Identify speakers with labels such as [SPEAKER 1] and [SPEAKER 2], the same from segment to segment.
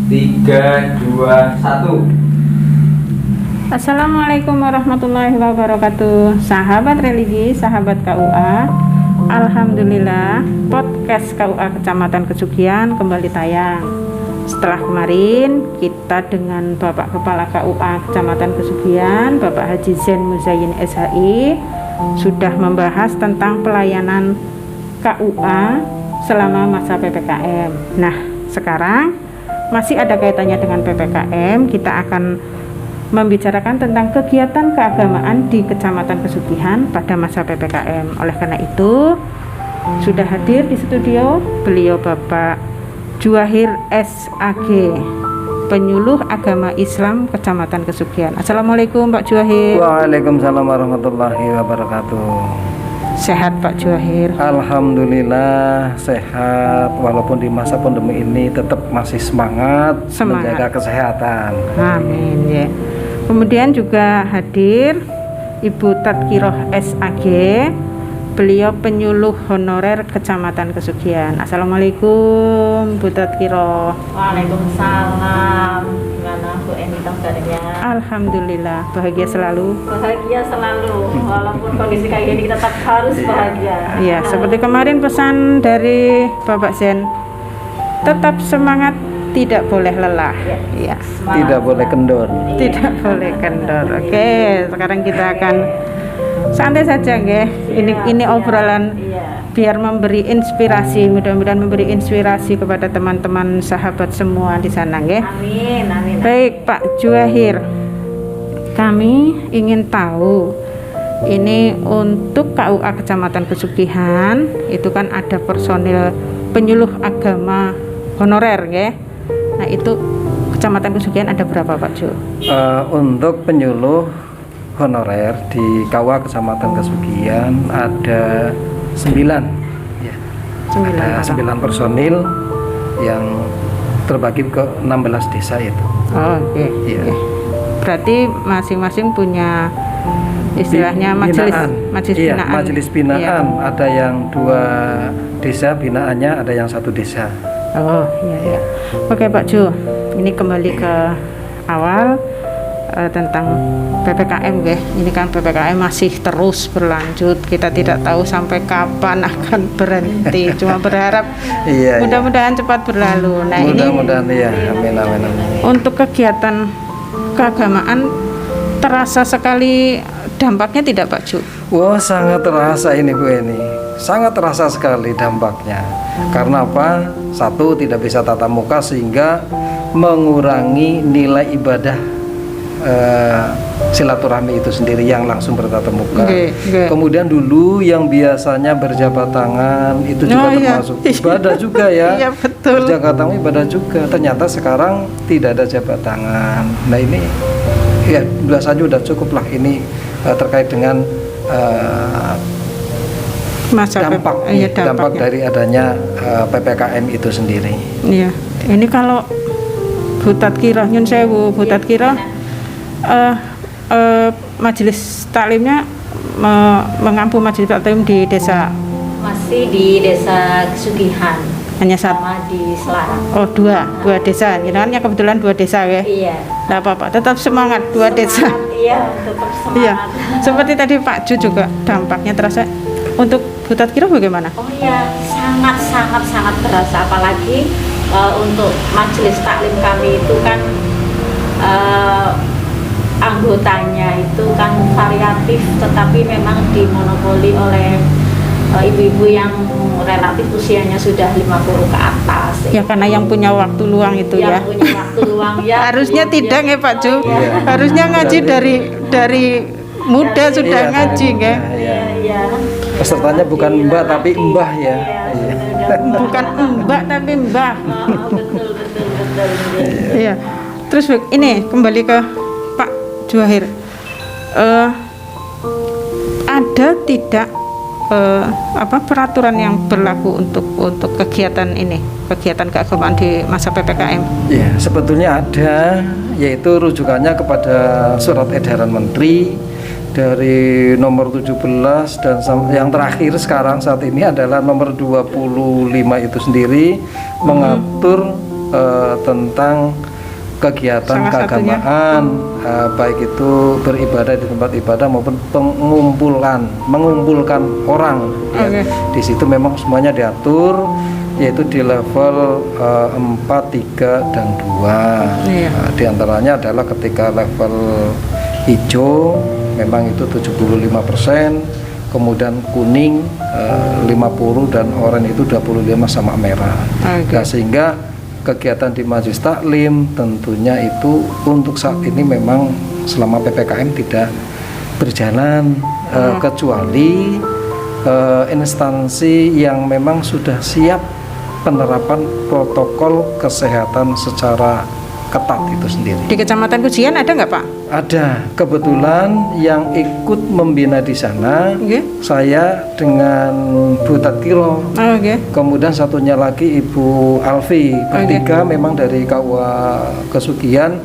[SPEAKER 1] 3, 2, 1.
[SPEAKER 2] Assalamualaikum warahmatullahi wabarakatuh. Sahabat religi, sahabat KUA, alhamdulillah podcast KUA Kecamatan Kesugihan kembali tayang. Setelah kemarin kita dengan Bapak Kepala KUA Kecamatan Kesugihan, Bapak Haji Zain Muzayyin SHI, sudah membahas tentang pelayanan KUA selama masa PPKM. Nah, sekarang masih ada kaitannya dengan PPKM. Kita akan membicarakan tentang kegiatan keagamaan di Kecamatan Kesugihan pada masa PPKM. Oleh karena itu, sudah hadir di studio beliau Bapak Juwahir SAG, penyuluh agama Islam Kecamatan Kesugihan. Assalamualaikum Pak Juwahir.
[SPEAKER 3] Waalaikumsalam warahmatullahi wabarakatuh.
[SPEAKER 2] Sehat Pak Juwahir?
[SPEAKER 3] Alhamdulillah sehat, walaupun di masa pandemi ini tetap masih semangat menjaga kesehatan.
[SPEAKER 2] Amin ya. Kemudian juga hadir Ibu Tadkiroh SAG, beliau penyuluh honorer Kecamatan Kesugihan. Assalamualaikum Bu Tadkiroh.
[SPEAKER 4] Waalaikumsalam. Gimana Bu Eni kabarnya?
[SPEAKER 2] Alhamdulillah bahagia selalu.
[SPEAKER 4] Bahagia selalu, walaupun kondisi kayak gini kita tetap harus bahagia.
[SPEAKER 2] Iya, seperti kemarin pesan dari Bapak Zain, tetap semangat, tidak boleh lelah. Iya.
[SPEAKER 3] Tidak boleh kendor.
[SPEAKER 2] Tidak boleh kendor. Oke, sekarang kita akan santai saja nggih. Ini obrolan biar memberi inspirasi, mudah-mudahan memberi inspirasi kepada teman-teman sahabat semua di sana nggih.
[SPEAKER 4] Amin, amin.
[SPEAKER 2] Baik Pak Juwahir, kami ingin tahu ini untuk KUA Kecamatan Kesugihan itu kan ada personil penyuluh agama honorer nggih. Nah, itu Kecamatan Kesugihan ada berapa Pak Ju?
[SPEAKER 3] Untuk penyuluh honorer di KUA Kecamatan Kesugihan ada 9 ya. 9 personil yang terbagi ke 16 desa itu.
[SPEAKER 2] Oh, oke.
[SPEAKER 3] Iya.
[SPEAKER 2] Oke. Berarti masing-masing punya istilahnya majelis
[SPEAKER 3] Iya,
[SPEAKER 2] binaan.
[SPEAKER 3] majelis binaan.
[SPEAKER 2] Iya.
[SPEAKER 3] Ada yang 2 desa binaannya, ada yang 1 desa.
[SPEAKER 2] Oh, iya ya. Oke Pak Ju, ini kembali ke awal tentang PPKM nggih. Ini kan PPKM masih terus berlanjut. Kita tidak tahu sampai kapan akan berhenti. Cuma berharap
[SPEAKER 3] Iya,
[SPEAKER 2] mudah-mudahan cepat berlalu. Nah,
[SPEAKER 3] mudah-mudahan ya. Amin, amin, amin.
[SPEAKER 2] untuk kegiatan keagamaan terasa sekali dampaknya tidak Pak Ju?
[SPEAKER 3] Wah, sangat terasa ini Bu Eni. Sangat terasa sekali dampaknya. Karena apa? Satu, tidak bisa tatap muka sehingga mengurangi nilai ibadah silaturahmi itu sendiri yang langsung bertatap muka. Kemudian dulu yang biasanya berjabat tangan itu juga termasuk ibadah juga ya.
[SPEAKER 2] Iya, betul.
[SPEAKER 3] Berjabat tangan ibadah juga. Ternyata sekarang tidak ada jabat tangan. Nah, ini ya biasanya udah cukup lah ini terkait dengan dampak dari adanya PPKM itu sendiri.
[SPEAKER 2] Iya. Ini kalau Bu Tadkiroh, nyun sewu Bu Tadkiroh, majelis taklimnya mengampu majelis taklim di desa,
[SPEAKER 4] Masih di desa Kesugihan.
[SPEAKER 2] hanya satu.
[SPEAKER 4] Sama di Selarang.
[SPEAKER 2] Oh, dua desa. Ini kan kebetulan 2 desa ya.
[SPEAKER 4] Iya.
[SPEAKER 2] Nggak apa-apa, tetap semangat 2 desa.
[SPEAKER 4] Iya, tetap semangat.
[SPEAKER 2] Iya. Seperti tadi Pak Ju juga dampaknya terasa. Untuk Bu Tadkiroh bagaimana?
[SPEAKER 4] Oh iya, sangat terasa, apalagi untuk majelis taklim kami itu kan anggotanya itu kan variatif, tetapi memang dimonopoli oleh ibu-ibu yang relatif usianya sudah 50 ke atas.
[SPEAKER 2] Ya karena yang punya waktu luang itu
[SPEAKER 4] yang
[SPEAKER 2] ya.
[SPEAKER 4] punya waktu luang ya.
[SPEAKER 2] Harusnya tidak ya Pak Ju.
[SPEAKER 4] Iya.
[SPEAKER 2] Harusnya ngaji dari muda sudah ngaji ya.
[SPEAKER 4] Iya.
[SPEAKER 3] Pesertanya bukan mbak tapi mbah ya.
[SPEAKER 2] Bukan mbak tapi mbah.
[SPEAKER 4] Betul.
[SPEAKER 2] Iya. Terus ini kembali ke Pak Juwahir. Ada tidak peraturan yang berlaku untuk kegiatan ini, kegiatan keagamaan di masa PPKM?
[SPEAKER 3] Ya, sebetulnya ada, yaitu rujukannya kepada surat edaran Menteri dari nomor 17 dan yang terakhir sekarang saat ini adalah nomor 25 itu sendiri mengatur tentang kegiatan
[SPEAKER 2] Salah satunya.
[SPEAKER 3] keagamaan, baik itu beribadah di tempat ibadah maupun mengumpulkan orang. Ya.
[SPEAKER 2] Oke.
[SPEAKER 3] Di situ memang semuanya diatur, yaitu di level 4, 3, dan 2.
[SPEAKER 2] Iya.
[SPEAKER 3] Di antaranya adalah ketika level hijau memang itu 75%, kemudian kuning 50, dan oranye itu 25 sama merah.
[SPEAKER 2] Oke.
[SPEAKER 3] Nah, sehingga kegiatan di Majelis Taklim tentunya itu untuk saat ini memang selama PPKM tidak berjalan, kecuali instansi yang memang sudah siap penerapan protokol kesehatan secara ketat itu sendiri.
[SPEAKER 2] Di Kecamatan Kujian ada nggak Pak?
[SPEAKER 3] Ada, kebetulan yang ikut membina di sana
[SPEAKER 2] Oke.
[SPEAKER 3] saya dengan Bu Tatiro,
[SPEAKER 2] Oke.
[SPEAKER 3] kemudian satunya lagi Ibu Alfi. Bertiga memang dari KUA Kesugihan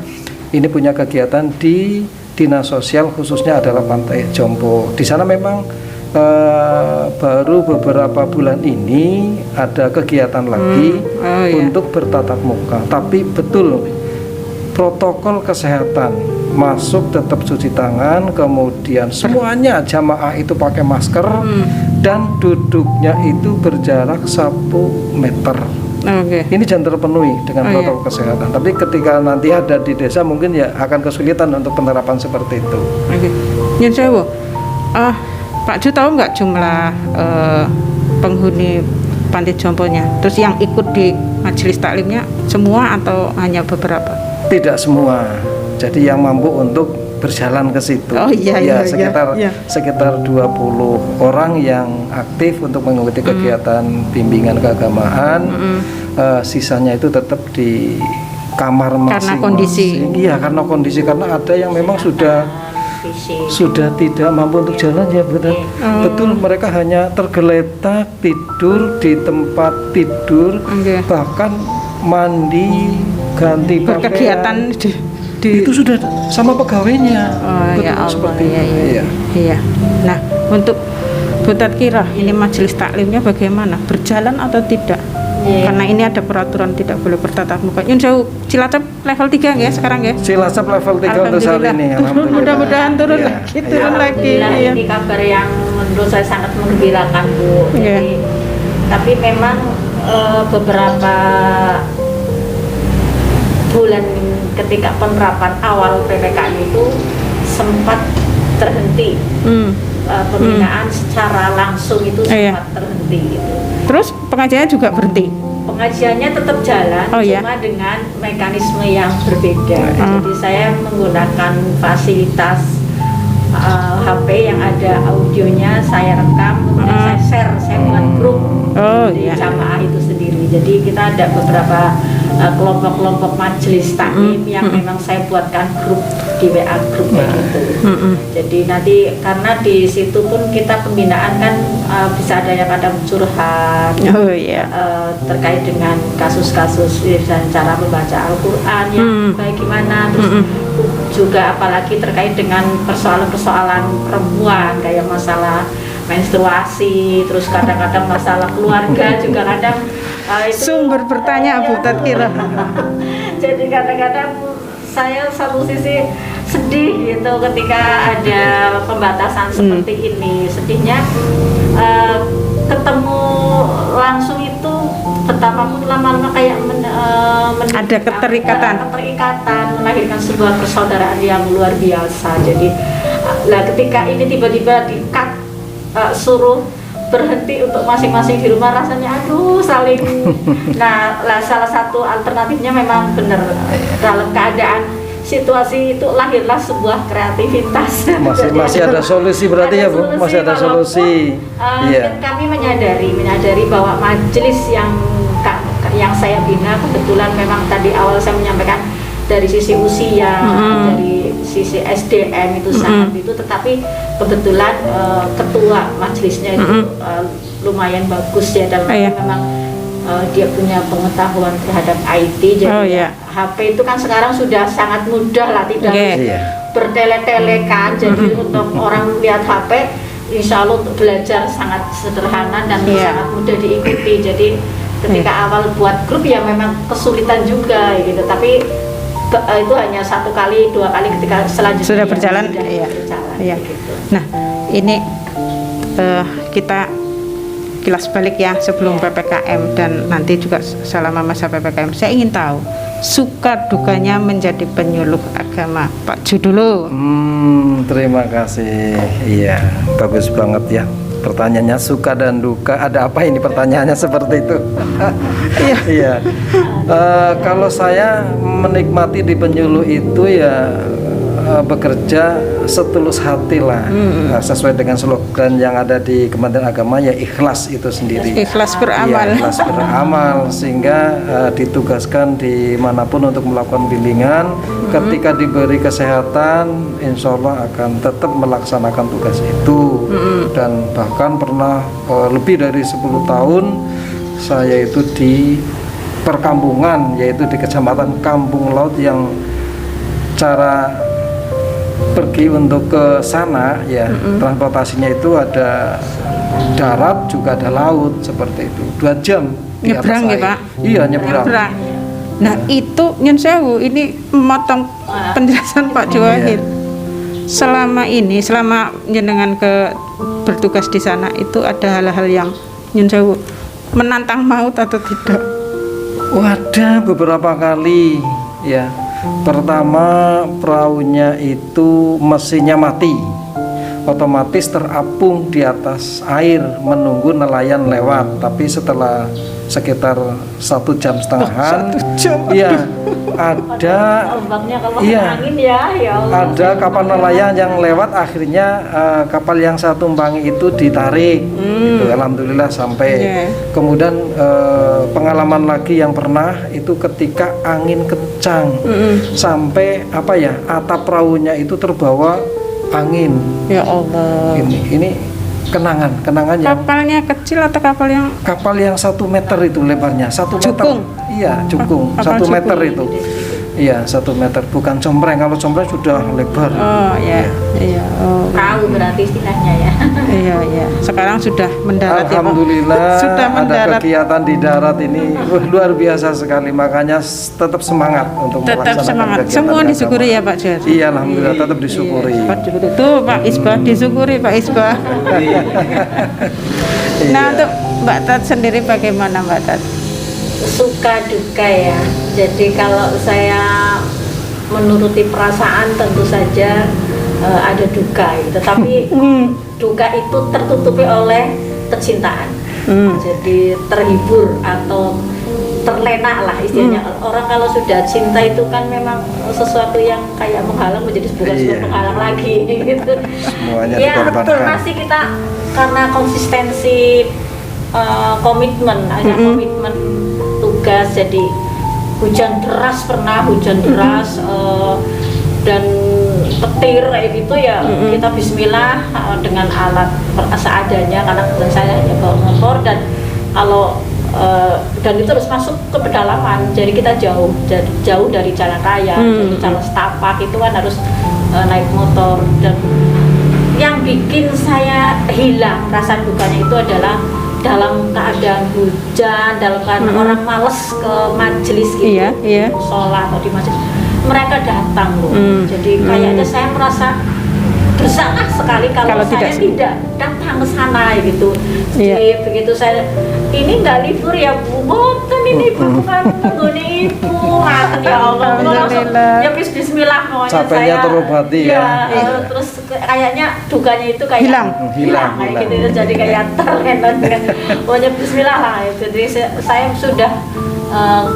[SPEAKER 3] ini punya kegiatan di Dinas Sosial, khususnya adalah Pantai Jompo. Di sana memang baru beberapa bulan ini ada kegiatan lagi
[SPEAKER 2] Oh, iya.
[SPEAKER 3] untuk bertatap muka. Tapi betul protokol kesehatan masuk tetap cuci tangan, kemudian semuanya jamaah itu pakai masker dan duduknya itu berjarak 1 meter.
[SPEAKER 2] Oke.
[SPEAKER 3] Ini jangan terpenuhi dengan
[SPEAKER 2] Oh, iya.
[SPEAKER 3] protokol kesehatan. Tapi ketika nanti ada di desa mungkin ya akan kesulitan untuk penerapan seperti itu.
[SPEAKER 2] Oke. Nyun sewu. Pak Ju tahu nggak jumlah penghuni Panti Jomponya? Terus yang ikut di majelis taklimnya semua atau hanya beberapa?
[SPEAKER 3] Tidak semua. Jadi yang mampu untuk berjalan ke situ.
[SPEAKER 2] Oh, iya, iya,
[SPEAKER 3] sekitar
[SPEAKER 2] iya.
[SPEAKER 3] sekitar 20 orang yang aktif untuk mengikuti kegiatan bimbingan keagamaan. Sisanya itu tetap di kamar masing-masing.
[SPEAKER 2] kondisi.
[SPEAKER 3] Iya, karena kondisi, karena ada yang memang sudah tidak mampu untuk jalan ya betul. Betul, mereka hanya tergeletak tidur di tempat tidur,
[SPEAKER 2] Oke.
[SPEAKER 3] bahkan mandi, ganti
[SPEAKER 2] Berkegiatan
[SPEAKER 3] pakaian
[SPEAKER 2] di
[SPEAKER 3] itu sudah sama pegawainya.
[SPEAKER 2] Oh
[SPEAKER 3] Betul,
[SPEAKER 2] ya Allah,
[SPEAKER 3] seperti
[SPEAKER 2] iya,
[SPEAKER 3] itu.
[SPEAKER 2] iya.
[SPEAKER 3] Iya.
[SPEAKER 2] Iya. Nah, untuk Bu Tatkirah, ini majelis taklimnya bagaimana? Berjalan atau tidak?
[SPEAKER 4] Iya.
[SPEAKER 2] Karena ini ada peraturan tidak boleh bertatap muka. Nyun sewu, Cilacap level 3 ya sekarang ya?
[SPEAKER 3] Cilacap level 3 untuk saat ini. Alhamdulillah.
[SPEAKER 2] Mudah-mudahan turun
[SPEAKER 3] Iya,
[SPEAKER 2] lagi,
[SPEAKER 3] iya.
[SPEAKER 2] turun lagi.
[SPEAKER 4] Alhamdulillah,
[SPEAKER 2] Iya.
[SPEAKER 4] ini kabar yang menurut saya sangat menggembirakan Bu.
[SPEAKER 2] Iya.
[SPEAKER 4] Jadi, tapi memang beberapa bulan ketika penerapan awal PPKM itu sempat terhenti. Pembinaan secara langsung itu
[SPEAKER 2] Iya.
[SPEAKER 4] sempat terhenti gitu.
[SPEAKER 2] Terus pengajiannya juga berhenti.
[SPEAKER 4] Pengajiannya tetap jalan,
[SPEAKER 2] Oh, iya.
[SPEAKER 4] cuma dengan mekanisme yang berbeda. Jadi saya menggunakan fasilitas HP yang ada audionya, saya rekam, kemudian saya share, saya buat grup
[SPEAKER 2] Oh,
[SPEAKER 4] di
[SPEAKER 2] iya.
[SPEAKER 4] jamaah itu sendiri. Jadi kita ada beberapa kelompok-kelompok majelis taklim yang memang saya buatkan grup di WA grup kayak gitu. Jadi nanti karena di situ pun kita pembinaan kan bisa ada yang kadang curhat
[SPEAKER 2] Oh iya.
[SPEAKER 4] terkait dengan kasus-kasus dan cara membaca Al-Quran yang bagaimana, terus juga apalagi terkait dengan persoalan-persoalan perempuan kayak masalah menstruasi, terus kadang-kadang masalah keluarga juga kadang itu
[SPEAKER 2] Sumber bertanya Bu Tatkirah.
[SPEAKER 4] jadi kadang-kadang saya satu sisi sedih gitu ketika ada pembatasan seperti ini. Sedihnya ketemu langsung itu betapapun lama-lama kayak
[SPEAKER 2] Ada keterikatan.
[SPEAKER 4] melahirkan sebuah persaudaraan yang luar biasa. Jadi ketika ini tiba-tiba di-cut, suruh berhenti untuk masing-masing di rumah, rasanya aduh saling. Nah, salah satu alternatifnya memang benar, dalam keadaan situasi itu lahirlah sebuah kreativitas.
[SPEAKER 3] Masih ada solusi berarti ya Bu? Masih ada solusi. Iya.
[SPEAKER 4] Kami menyadari bahwa majelis yang saya bina kebetulan memang tadi awal saya menyampaikan dari sisi usia, dari sisi SDM itu sangat itu, tetapi kebetulan ketua majelisnya itu lumayan bagus ya dalam arti memang dia punya pengetahuan terhadap IT. Jadi HP itu kan sekarang sudah sangat mudah lah, tidak harus bertele-tele kan. Jadi untuk orang lihat HP, insya Allah untuk belajar sangat sederhana dan sangat mudah diikuti. Jadi ketika awal buat grup ya memang kesulitan juga gitu, tapi itu hanya 1 kali 2 kali, ketika selanjutnya
[SPEAKER 2] Sudah berjalan,
[SPEAKER 4] sudah
[SPEAKER 2] iya.
[SPEAKER 4] berjalan,
[SPEAKER 2] Iya.
[SPEAKER 4] gitu.
[SPEAKER 2] Nah, ini kita kilas balik ya sebelum PPKM dan nanti juga selama masa PPKM. Saya ingin tahu suka dukanya menjadi penyuluh agama Pak Ju dulu.
[SPEAKER 3] Terima kasih. Iya, bagus banget ya. Pertanyaannya suka dan duka. Ada apa ini pertanyaannya seperti itu?
[SPEAKER 2] Iya.
[SPEAKER 3] Iya. Kalau saya menikmati di penyuluh itu ya bekerja setulus hati lah, sesuai dengan slogan yang ada di Kementerian Agama ya ikhlas itu sendiri.
[SPEAKER 2] Ikhlas beramal.
[SPEAKER 3] Iya, ikhlas beramal sehingga ditugaskan dimanapun untuk melakukan bimbingan. Ketika diberi kesehatan, insya Allah akan tetap melaksanakan tugas itu. Dan bahkan pernah lebih dari 10 tahun saya itu di perkampungan, yaitu di Kecamatan Kampung Laut yang cara pergi untuk ke sana ya transportasinya itu ada darat juga ada laut seperti itu 2 jam di atas
[SPEAKER 2] Nyebrang ya,
[SPEAKER 3] air.
[SPEAKER 2] Pak?
[SPEAKER 3] Iya nyebrang.
[SPEAKER 2] Nah, itu nyun sewu, ini memotong penjelasan Pak Juwahid. Selama ini, selama jenengan bertugas di sana itu ada hal-hal yang nyun sewu menantang maut atau tidak?
[SPEAKER 3] Ada beberapa kali ya. Pertama perahunya itu mesinnya mati, otomatis terapung di atas air menunggu nelayan lewat. Tapi setelah sekitar 1,5 jam,
[SPEAKER 2] 1 jam.
[SPEAKER 3] iya ada
[SPEAKER 4] Ombaknya kalau
[SPEAKER 3] iya,
[SPEAKER 4] angin ya Allah.
[SPEAKER 3] ada kapal nelayan yang lewat, akhirnya kapal yang saya tumpangi itu ditarik. Gitu, alhamdulillah sampai.
[SPEAKER 2] Yeah.
[SPEAKER 3] Kemudian pengalaman lagi yang pernah itu ketika angin kencang sampai apa ya, atap perahunya itu terbawa angin.
[SPEAKER 2] Ya Allah.
[SPEAKER 3] Ini kenangan yang
[SPEAKER 2] Kapalnya kecil atau kapal yang
[SPEAKER 3] 1 meter itu lebarnya, 1 meter.
[SPEAKER 2] Jukung?
[SPEAKER 3] Iya, jukung,
[SPEAKER 2] Kapal
[SPEAKER 3] 1 meter
[SPEAKER 2] jukung.
[SPEAKER 3] itu. Iya, 1 meter, bukan combreng. Kalau combreng sudah lebar.
[SPEAKER 2] Oh ya, iya. Oh,
[SPEAKER 4] Tahu berarti istilahnya ya.
[SPEAKER 2] iya. Sekarang sudah mendarat ya, Pak?
[SPEAKER 3] Alhamdulillah
[SPEAKER 2] Sudah
[SPEAKER 3] ada
[SPEAKER 2] mendarat.
[SPEAKER 3] kegiatan di darat ini luar biasa sekali. Makanya tetap semangat untuk
[SPEAKER 2] Tetap
[SPEAKER 3] melaksanakan
[SPEAKER 2] semangat.
[SPEAKER 3] kegiatan
[SPEAKER 2] Semua
[SPEAKER 3] agama.
[SPEAKER 2] disyukuri ya Pak Juwahid?
[SPEAKER 3] Iya, alhamdulillah tetap disyukuri.
[SPEAKER 2] Iya, Pak Juwahid. Tuh Pak Isbah disyukuri Pak Isbah. Nah, untuk Mbak Tat sendiri bagaimana Mbak Tat?
[SPEAKER 4] Suka duka ya. Jadi kalau saya menuruti perasaan tentu saja ada duka gitu. Tapi duka itu tertutupi oleh kecintaan. Jadi terhibur atau terlena lah istilahnya. Orang kalau sudah cinta itu kan memang sesuatu yang kayak menghalang menjadi bukan sebuah penghalang lagi gitu.
[SPEAKER 3] Semuanya
[SPEAKER 4] Ya
[SPEAKER 3] dikorbankan.
[SPEAKER 4] masih kita karena konsistensi komitmen, ada komitmen tugas. Jadi hujan deras dan petir kayak gitu ya, kita bismillah dengan alat seadanya karena kebetulan saya hanya bawa motor dan kalau dan itu harus masuk ke pedalaman, jadi kita jauh dari jalan raya, jadi jalan setapak itu kan harus naik motor. Dan yang bikin saya hilang rasa dukanya itu adalah dalam keadaan hujan, dalam keadaan orang males ke majelis gitu,
[SPEAKER 2] Iya.
[SPEAKER 4] sholat atau di masjid, mereka datang loh. Jadi kayaknya saya merasa bersalah sekali kalau saya tidak datang ke sana gitu. Jadi begitu saya ini nggak libur ya Bu, boten ini Bu, bukan mengguni Ibu, ya Allah, langsung ya bismillah pokoknya
[SPEAKER 3] Capeknya
[SPEAKER 4] saya
[SPEAKER 3] terobati ya.
[SPEAKER 4] Terus kayaknya dukanya itu kayak
[SPEAKER 2] Hilang
[SPEAKER 4] kayak gitu, jadi kayak terlena dengan pokoknya bismillah lah. Jadi saya sudah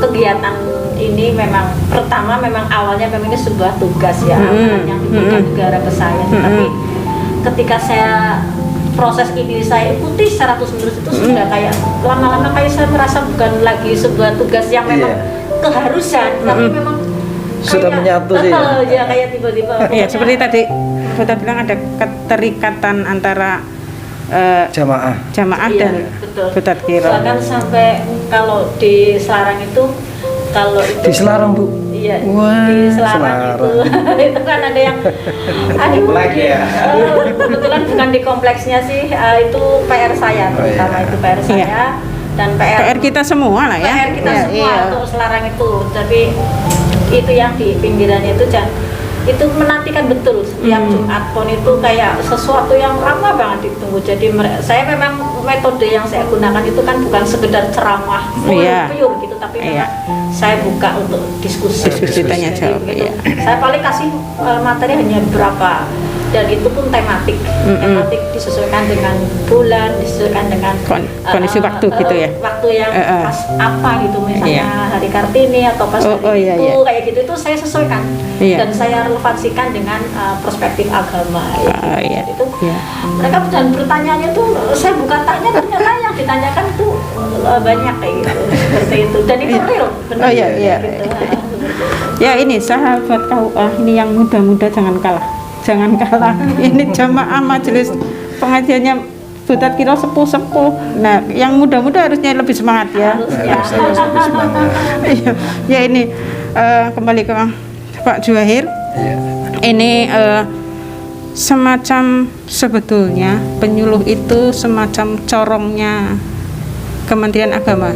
[SPEAKER 4] kegiatan ini memang pertama memang awalnya memang ini sebuah tugas ya, yang diberikan negara ke saya, tapi ketika saya proses ini saya ikuti secara terus-menerus itu sudah kayak lama-lama kayak saya merasa bukan lagi sebuah tugas yang memang keharusan, tapi memang
[SPEAKER 3] sudah menyatu sih
[SPEAKER 4] ya kayak tiba-tiba
[SPEAKER 2] seperti tadi Bapak bilang ada keterikatan antara jamaah dan Butat Kiro.
[SPEAKER 4] Bahkan sampai kalau di Selarang itu
[SPEAKER 3] di Selarang Bu.
[SPEAKER 4] Iya.
[SPEAKER 3] Wah,
[SPEAKER 4] di Selarang itu itu kan ada yang kebetulan bukan di kompleksnya sih, itu PR saya terutama itu PR saya. dan
[SPEAKER 2] PR kita semua lah ya.
[SPEAKER 4] PR kita
[SPEAKER 2] Ya,
[SPEAKER 4] semua
[SPEAKER 2] iya.
[SPEAKER 4] untuk selarang itu. Tapi itu yang di pinggirannya itu itu menantikan betul setiap Jumat Pon itu kayak sesuatu yang lama banget ditunggu. Jadi saya memang metode yang saya gunakan itu kan bukan sekedar ceramah
[SPEAKER 2] Iya.
[SPEAKER 4] pure gitu, tapi
[SPEAKER 2] Iya.
[SPEAKER 4] memang saya buka untuk diskusi.
[SPEAKER 2] Tanya
[SPEAKER 4] Jadi
[SPEAKER 2] jawab,
[SPEAKER 4] begitu.
[SPEAKER 2] iya.
[SPEAKER 4] Saya paling kasih materi hanya berapa, dan itu pun tematik. Tematik disesuaikan dengan bulan, disesuaikan dengan
[SPEAKER 2] Kondisi waktu gitu ya.
[SPEAKER 4] Waktu yang pas apa gitu, misalnya
[SPEAKER 2] Iya.
[SPEAKER 4] hari Kartini atau pas hari
[SPEAKER 2] iya,
[SPEAKER 4] itu
[SPEAKER 2] iya.
[SPEAKER 4] kayak gitu, itu saya sesuaikan
[SPEAKER 2] Iya.
[SPEAKER 4] dan saya relevansikan dengan perspektif agama.
[SPEAKER 2] Iya.
[SPEAKER 4] Itu
[SPEAKER 2] Iya.
[SPEAKER 4] mereka dan bertanya tuh, saya buka tanya, ternyata yang ditanyakan tuh banyak kayak gitu, seperti itu, dan itu real, benar.
[SPEAKER 2] Oh, iya, iya.
[SPEAKER 4] Gitu.
[SPEAKER 2] Ya ini sahabat KUA, ini yang muda-muda jangan kalah. Ini jamaah majelis pengajiannya Butat Kiro sepuh-sepuh. Nah, yang muda-muda harusnya lebih semangat ya.
[SPEAKER 3] Harus lebih semangat.
[SPEAKER 2] Iya. Ya ini kembali ke Pak Juwahir.
[SPEAKER 3] Iya.
[SPEAKER 2] Ini semacam sebetulnya penyuluh itu semacam corongnya Kementerian Agama.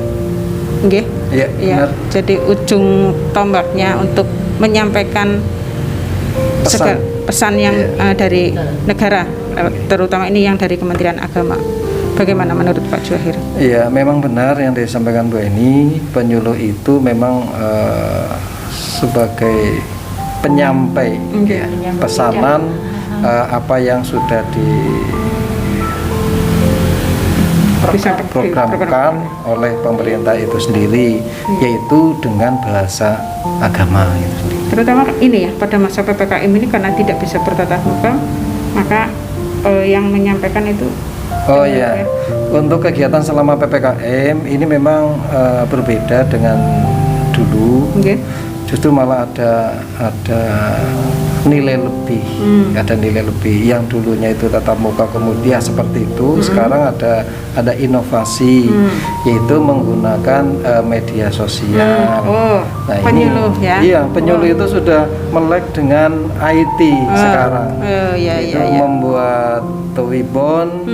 [SPEAKER 2] Nggih?
[SPEAKER 3] Iya,
[SPEAKER 2] Ya,
[SPEAKER 3] benar.
[SPEAKER 2] jadi ujung tombaknya untuk menyampaikan pesan yang dari negara, terutama ini yang dari Kementerian Agama. Bagaimana menurut Pak Juwahir?
[SPEAKER 3] Iya, memang benar yang disampaikan Bu Eni. Penyuluh itu memang sebagai penyampai ya, pesanan apa yang sudah diprogramkan oleh pemerintah itu sendiri, yaitu dengan bahasa agama itu sendiri.
[SPEAKER 2] Terutama ini ya, pada masa PPKM ini karena tidak bisa bertatap muka, maka yang menyampaikan itu.
[SPEAKER 3] Oh ya, untuk kegiatan selama PPKM ini memang berbeda dengan dulu.
[SPEAKER 2] Nggih.
[SPEAKER 3] Justru malah ada nilai lebih, ada nilai lebih. Yang dulunya itu tatap muka kemudian seperti itu, sekarang ada inovasi, yaitu menggunakan media sosial.
[SPEAKER 2] Oh,
[SPEAKER 3] Nah,
[SPEAKER 2] penyuluh
[SPEAKER 3] ini,
[SPEAKER 2] ya?
[SPEAKER 3] Iya, penyuluh itu sudah melek dengan IT sekarang.
[SPEAKER 2] Oh, iya,
[SPEAKER 3] Itu
[SPEAKER 2] iya, iya.
[SPEAKER 3] membuat Tewibon,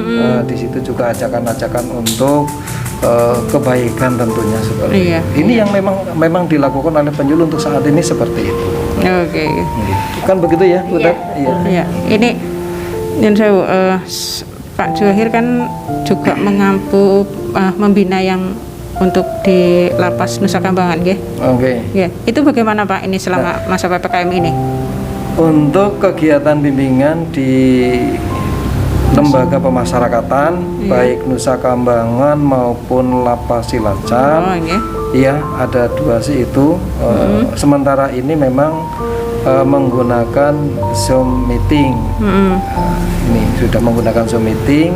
[SPEAKER 3] di situ juga ajakan-ajakan untuk kebaikan tentunya seperti
[SPEAKER 2] Iya.
[SPEAKER 3] itu. Ini yang memang dilakukan oleh penyuluh untuk saat ini seperti itu.
[SPEAKER 2] Oke.
[SPEAKER 3] Kan begitu ya, Bu Tat? Iya.
[SPEAKER 2] Ya, ini yang saya Pak Juwahir kan juga mengampu membina yang untuk di lapas Nusa Kambangan, nggih.
[SPEAKER 3] Oke.
[SPEAKER 2] Ya, itu bagaimana Pak ini selama masa PPKM ini?
[SPEAKER 3] Untuk kegiatan bimbingan di lembaga pemasyarakatan, baik Nusa Kambangan maupun Lapas Cilacap,
[SPEAKER 2] Oh, nggih.
[SPEAKER 3] iya ada dua sih itu. Sementara ini memang menggunakan Zoom meeting. Ini sudah menggunakan Zoom meeting,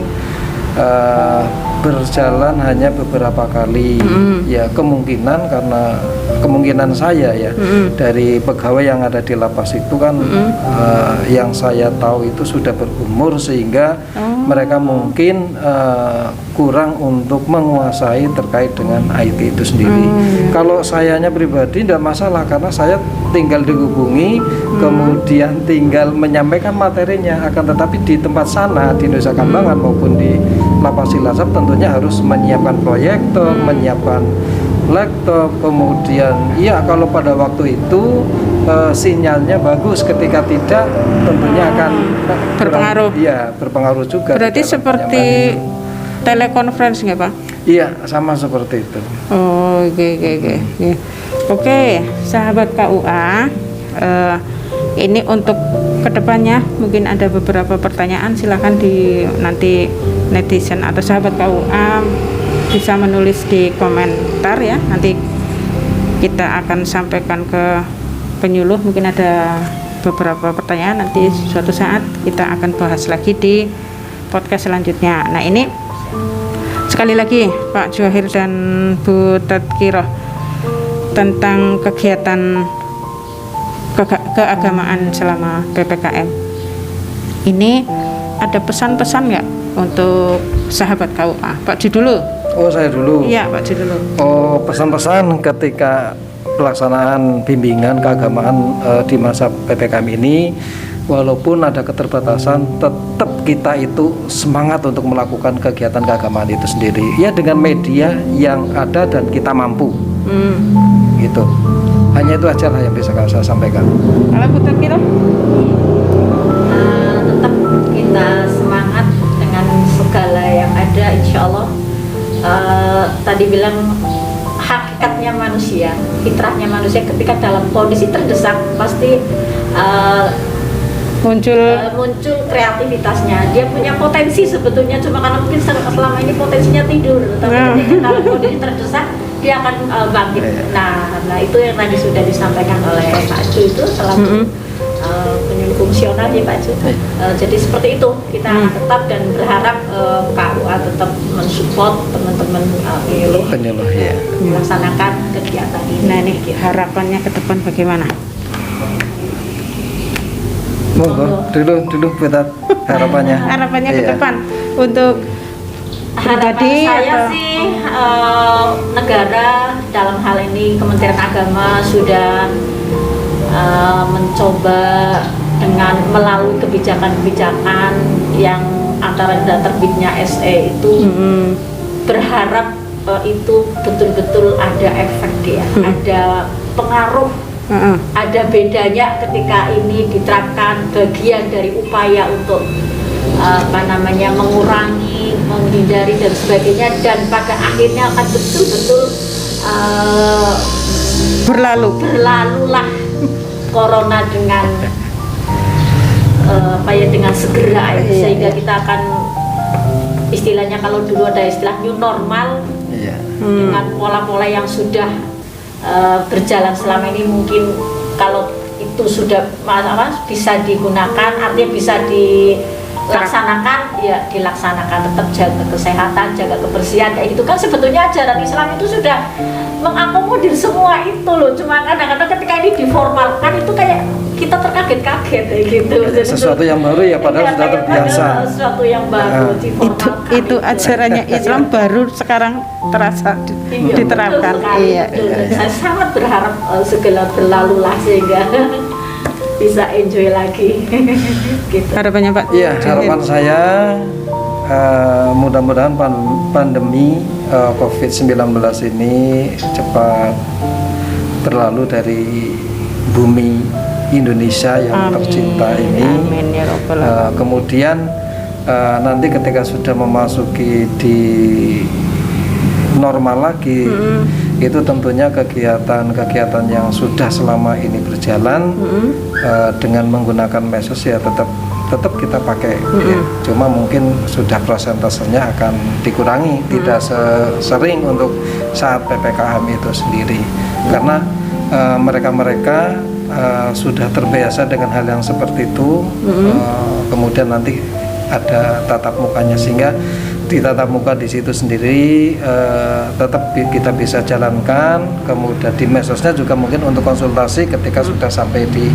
[SPEAKER 3] berjalan hanya beberapa kali. Ya kemungkinan karena kemungkinan saya ya dari pegawai yang ada di lapas itu kan yang saya tahu itu sudah berumur sehingga mereka mungkin kurang untuk menguasai terkait dengan IT itu sendiri. Kalau sayanya pribadi tidak masalah karena saya tinggal dihubungi kemudian tinggal menyampaikan materinya, akan tetapi di tempat sana di Nusa Kambangan maupun di Lapas Cilacap tentunya harus menyiapkan proyektor, menyiapkan laptop, kemudian ya kalau pada waktu itu sinyalnya bagus, ketika tidak tentunya akan
[SPEAKER 2] Berpengaruh.
[SPEAKER 3] Iya, berpengaruh juga.
[SPEAKER 2] Berarti
[SPEAKER 3] di dalam
[SPEAKER 2] seperti telekonferensi nggak Pak?
[SPEAKER 3] Iya, sama seperti itu.
[SPEAKER 2] Oh, oke. Oke, sahabat KUA, ini untuk kedepannya mungkin ada beberapa pertanyaan, silahkan di nanti netizen atau sahabat KUA bisa menulis di komentar ya. Nanti kita akan sampaikan ke penyuluh, mungkin ada beberapa pertanyaan, nanti suatu saat kita akan bahas lagi di podcast selanjutnya. Nah ini sekali lagi Pak Juwahir dan Bu Tadkiroh tentang kegiatan keagamaan selama PPKM ini, ada pesan-pesan nggak untuk sahabat KUA? Pak Ju dulu.
[SPEAKER 3] Oh, saya dulu.
[SPEAKER 2] Iya, Pak Ju dulu.
[SPEAKER 3] Oh, pesan-pesan ketika pelaksanaan bimbingan keagamaan di masa PPKM ini, walaupun ada keterbatasan, tetap kita itu semangat untuk melakukan kegiatan keagamaan itu sendiri. Ya dengan media yang ada dan kita mampu. Gitu. Hanya itu aja lah yang bisa saya sampaikan.
[SPEAKER 2] Kalau Putu Kilo?
[SPEAKER 4] Tetap kita semangat dengan segala yang ada, insya Allah. Tadi bilang hakikatnya manusia, fitrahnya manusia ketika dalam kondisi terdesak pasti muncul kreativitasnya. Dia punya potensi sebetulnya, cuma karena mungkin selama ini potensinya tidur. Tapi ketika dalam kondisi terdesak dia akan bangkit. Nah itu yang tadi sudah disampaikan oleh Pak Ju itu selalu penyuluh fungsional ya Pak Ju. Jadi seperti itu kita akan tetap dan berharap KUA tetap mensupport teman-teman penyuluh
[SPEAKER 3] ya.
[SPEAKER 4] melaksanakan kegiatan ini.
[SPEAKER 2] Nah ini harapannya ke depan bagaimana?
[SPEAKER 3] Monggo dulu Butet harapannya.
[SPEAKER 2] Harapannya ke
[SPEAKER 3] Iya.
[SPEAKER 2] depan untuk
[SPEAKER 4] Harapan
[SPEAKER 2] pribadi
[SPEAKER 4] saya
[SPEAKER 2] atau
[SPEAKER 4] sih negara dalam hal ini Kementerian Agama sudah mencoba dengan melalui kebijakan-kebijakan yang antara terbitnya SE itu berharap itu betul-betul ada efek dia, ada pengaruh. Ada bedanya ketika ini diterapkan bagian dari upaya untuk mengurangi, menghindari dan sebagainya, dan pada akhirnya akan betul-betul berlalulah corona dengan dengan segera ya. Sehingga kita akan istilahnya, kalau dulu ada istilah new normal, dengan pola-pola yang sudah berjalan selama ini, mungkin kalau itu sudah bisa digunakan, artinya bisa dilaksanakan, ya dilaksanakan. Tetap jaga kesehatan, jaga kebersihan, kayak gitu kan sebetulnya ajaran Islam itu sudah mengakomodir semua itu loh. Cuma kadang-kadang ketika ini diformalkan itu kayak kita terkaget-kaget kayak gitu. Jadi
[SPEAKER 3] sesuatu yang baru ya, padahal sudah terbiasa.
[SPEAKER 4] Sesuatu yang baru diformalkan.
[SPEAKER 2] itu ajarannya Islam baru sekarang terasa diterapkan. Iya.
[SPEAKER 4] Saya sangat berharap segala berlalulah sehingga bisa enjoy lagi. Gitu.
[SPEAKER 2] Harapannya Pak?
[SPEAKER 3] Iya, harapan saya mudah-mudahan pandemi COVID-19 ini cepat berlalu dari bumi Indonesia yang tercinta ini.
[SPEAKER 2] Amin ya Rabbal alamin.
[SPEAKER 3] Kemudian nanti ketika sudah memasuki di normal lagi, itu tentunya kegiatan-kegiatan yang sudah selama ini berjalan dengan menggunakan medsos ya tetap kita pakai. Ya. Cuma mungkin sudah prosentasenya akan dikurangi, tidak sering untuk saat PPKM itu sendiri, karena mereka-mereka sudah terbiasa dengan hal yang seperti itu. Kemudian nanti ada tatap mukanya, sehingga di tatap muka di situ sendiri tetap kita bisa jalankan. Kemudian di medsosnya juga mungkin untuk konsultasi ketika sudah sampai di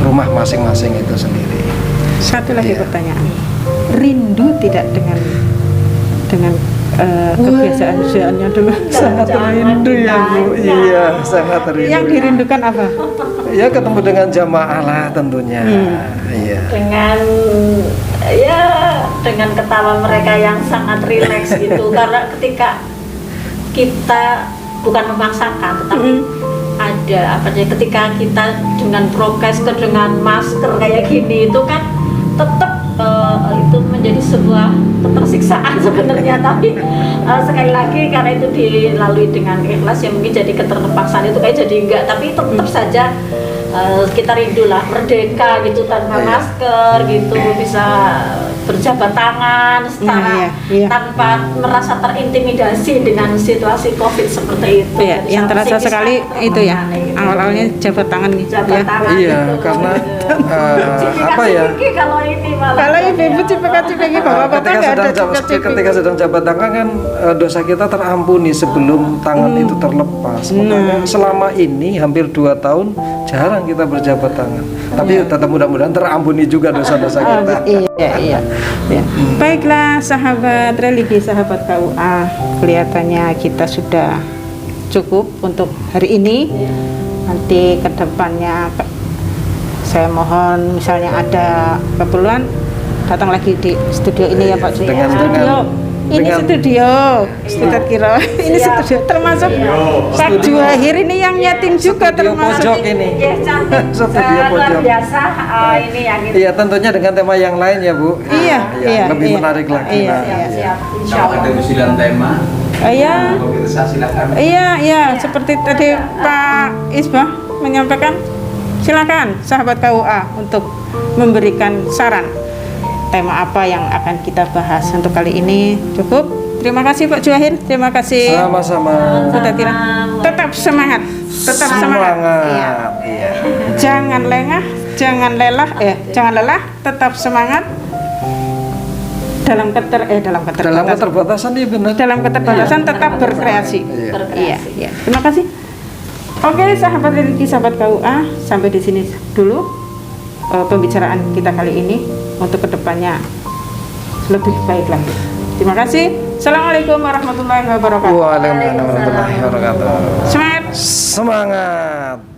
[SPEAKER 3] rumah masing-masing itu sendiri.
[SPEAKER 2] Satu lagi pertanyaan, rindu tidak dengan kebiasaan-kebiasaannya dulu?
[SPEAKER 3] Sangat rindu ya Bu. Iya, sangat rindu.
[SPEAKER 2] Yang dirindukan apa?
[SPEAKER 3] Ya ketemu dengan jamaah lah tentunya. Iya.
[SPEAKER 4] Dengan ketawa mereka yang sangat rileks gitu. Karena ketika kita bukan memaksakan, tetapi ada ketika kita dengan prokes, dengan masker kayak gini itu kan tetap itu menjadi sebuah ketersiksaan sebenarnya. Tapi sekali lagi karena itu dilalui dengan ikhlas, ya mungkin jadi keterpaksaan itu kayak jadi enggak, tapi tetap saja kita rindulah merdeka gitu, tanpa masker gitu, bisa berjabat tangan secara tanpa merasa terintimidasi dengan situasi COVID seperti itu.
[SPEAKER 2] Iya, yang terasa sekali itu ya, awal-awalnya jabat tangan gitu ya.
[SPEAKER 3] Iya, karena apa ya?
[SPEAKER 4] Kalau
[SPEAKER 2] ibu-ibu cipika-cipiki bapak-bapak nggak ada cipika-cipiki.
[SPEAKER 3] Ketika sedang jabat tangan kan dosa kita terampuni sebelum tangan itu terlepas. Makanya selama ini hampir 2 tahun jarang kita berjabat tangan. Tapi tetap mudah-mudahan terampuni juga dosa-dosa kita.
[SPEAKER 2] Iya. Baiklah sahabat religi, sahabat KUA, kelihatannya kita sudah cukup untuk hari ini. Nanti kedepannya Saya mohon misalnya ada keperluan datang lagi di studio ini ya Pak Ju.
[SPEAKER 3] Dengan-
[SPEAKER 2] Studio.
[SPEAKER 3] dengan-
[SPEAKER 2] Ini
[SPEAKER 3] dengan-
[SPEAKER 2] studio, kita kira ini
[SPEAKER 4] Siap.
[SPEAKER 2] studio termasuk Pak
[SPEAKER 3] Studio.
[SPEAKER 2] Juwahir ini yang nyeting juga
[SPEAKER 3] Studio
[SPEAKER 2] termasuk.
[SPEAKER 3] pojok ini.
[SPEAKER 4] Ya, cantik.
[SPEAKER 3] Studio
[SPEAKER 4] Luar
[SPEAKER 3] pojok.
[SPEAKER 4] biasa ini yang ini.
[SPEAKER 3] Iya, tentunya dengan tema yang lain ya Bu.
[SPEAKER 2] Iya, iya,
[SPEAKER 3] lebih
[SPEAKER 2] iya.
[SPEAKER 3] menarik lagi.
[SPEAKER 2] Iya,
[SPEAKER 3] Nah,
[SPEAKER 2] iya.
[SPEAKER 3] iya.
[SPEAKER 4] Siap, insya
[SPEAKER 1] Kalau ada
[SPEAKER 4] Allah.
[SPEAKER 1] usulan tema,
[SPEAKER 2] Iya.
[SPEAKER 1] kalau kita silakan.
[SPEAKER 2] Iya, seperti tadi Pak Isbah menyampaikan, silakan sahabat KUA untuk memberikan saran tema apa yang akan kita bahas untuk kali ini. Cukup. Terima kasih Pak Juwahir, terima kasih.
[SPEAKER 3] Sama-sama.
[SPEAKER 2] Kita kira tetap semangat, tetap semangat. Iya.
[SPEAKER 3] Iya.
[SPEAKER 2] Jangan lengah, jangan lelah, tetap semangat dalam
[SPEAKER 3] Dalam keterbatasan ya benar.
[SPEAKER 2] dalam keterbatasan tetap berkreasi.
[SPEAKER 3] Iya.
[SPEAKER 2] Iya. Terima kasih. Oke, sahabat religi, sahabat KUA, sampai di sini dulu pembicaraan kita kali ini. Untuk kedepannya lebih baik lagi. Terima kasih. Assalamualaikum warahmatullahi wabarakatuh.
[SPEAKER 3] Waalaikumsalam warahmatullahi wabarakatuh.
[SPEAKER 2] Semangat.
[SPEAKER 3] Semangat.